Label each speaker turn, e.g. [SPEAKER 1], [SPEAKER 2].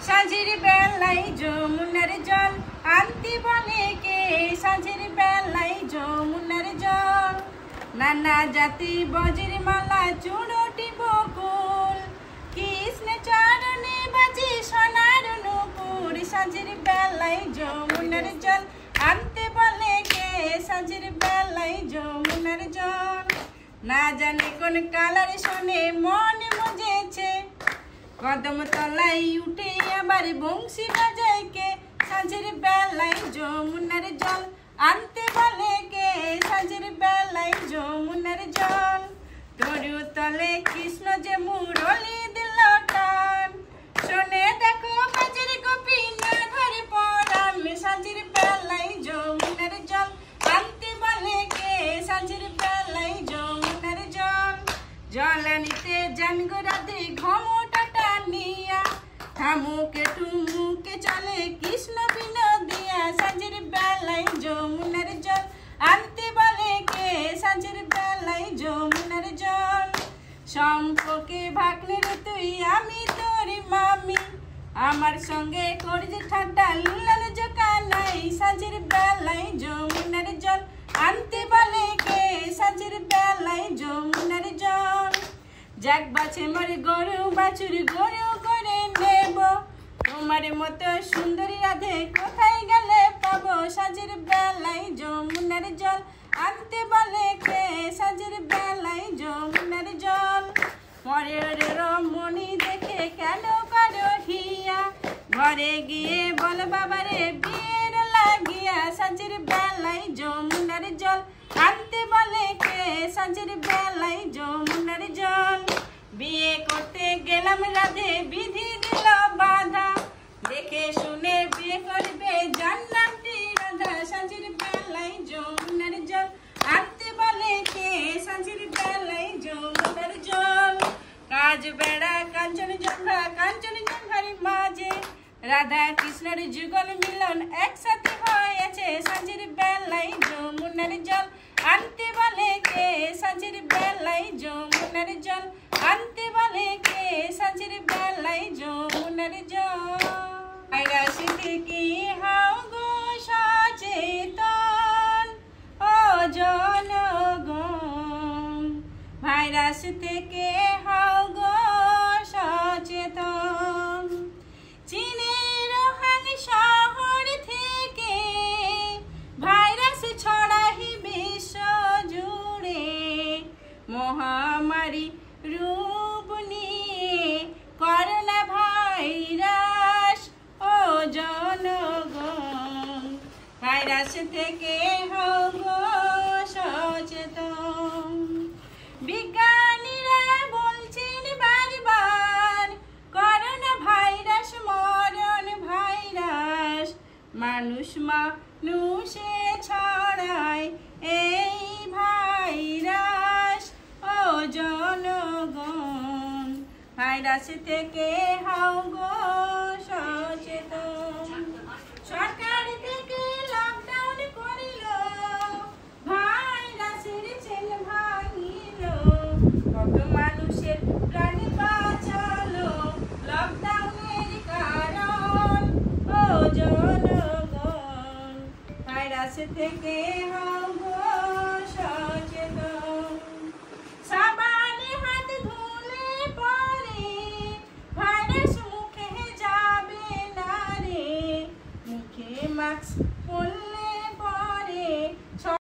[SPEAKER 1] সাঁঝের বেলায় যমুনার জল আনতে বলে কে, সাঁঝের বেলায় যমুনার জল। নানা জাতি বজ্র মালা চূড়টি বকুল, কৃষ্ণ চরণে বাজে সোনার নূপুর। সাঁঝের বেলায় যমুনার জল আনতে বলে কে, সাঁঝের বেলায় যমুনার জল। না জানে কোন কালার শোনে মন মজেছে, কদম তলায় উঠে আবার বংশী বাজায় কে। সাঁঝের বেলায় যমুনার জল আনতে বলে কে, সাঁঝের বেলায় যমুনার জল। তরু তলে কৃষ্ণ যে মুরলি দিল টান, শোনে দেখো বাজের গোপী না ধরে পরাণ। সাঁঝের বেলায় যমুনার জল আনতে বলে কে, সাঁঝের বেলায় যমুনার জল। জল আনিতে জান গো রাধে ঘমটাটা নিয়া, থামুকে টুমুকে চলে কৃষ্ণ বিনোদিয়া। সাঁঝের বেলায় যমুনার জল আনতে বলে কে, সাঁঝের বেলায় যমুনার জল। সম্পর্কে ভাগলে রে তুই আমি তোর মামি, আমার সঙ্গে করছে ঠাট্টা লুলাল জোকা নাই। সাঁঝের বেলায় যমুনার জল আনতে বলে কে, সাঁঝের বেলায় যমুনার জল। যাক বাছে মোর গরু বাছুর গরু করে নেব, তোমার মতো সুন্দরী রাধে কোথায় গেলে পাবো। সাঁঝের বেলায় যমুনার জল আনতে বলে কে, সাঁঝের বেলায় যমুনার জল। পরের রমণী দেখে কেন করো হিয়া, ঘরে গিয়ে বল বাবারে বিয়ের লাগিয়া। সাঁঝের বেলায় যমুনার জল আনতে বলে কে, সাঁঝের বেলায় যমুনার জল। বিয়ে করতে গেলাম রাধে বিধি দিল বাধা, দেখে শুনে বিয়ে করবে জান্নাতি রাধা। সাঁঝের বেলায় যমুনার জল আনতে বলে কে, সাঁঝের বেলায় যমুনার জল। কাজ বেড়া কাঞ্চন জঙ্ঘার মাঝে, রাধা কৃষ্ণের যুগল মিলন একসাথে হয়েছে। সাঁঝের বেলায় যমুনার জল আনতে বলে কে, সাঁঝের বেলায় যমুনার জল আনতে বলে কে, সাঁঝের বেলায় যমুনার জল। রাশিতে কি হাও গো সচেতন ও জনগণ, ভাইরাস থেকে হাও গো সচেতন। চীনের উহান শহর থেকে ভাইরাস ছড়াই বিশ্ব জুড়ে, মহামারী রূপ নিয়ে করোনা ভাইরাস ও জনগণ। ভাইরাস থেকে হও গো সচেতন। বিজ্ঞানীরা বলছেন বারবার করোনা ভাইরাস মরণ ভাইরাস, মানুষ মানুষে ছড়ায় এই ভাইরাস ও জনগণ। ভাইরাস থেকে হও গো সচেতন। সরকার থেকে লকডাউন করিল, ভাইরাসের চেন ভাঙিল, কত মানুষের প্রাণ বাঁচালো লকডাউনের কারণ ও জনগণ। ভাইরাস থেকে হও গো সচেতন। সাবানে হাত ধুলে পরে ভাইরাস মুখে যাবে না রে, মুখে মাস্ক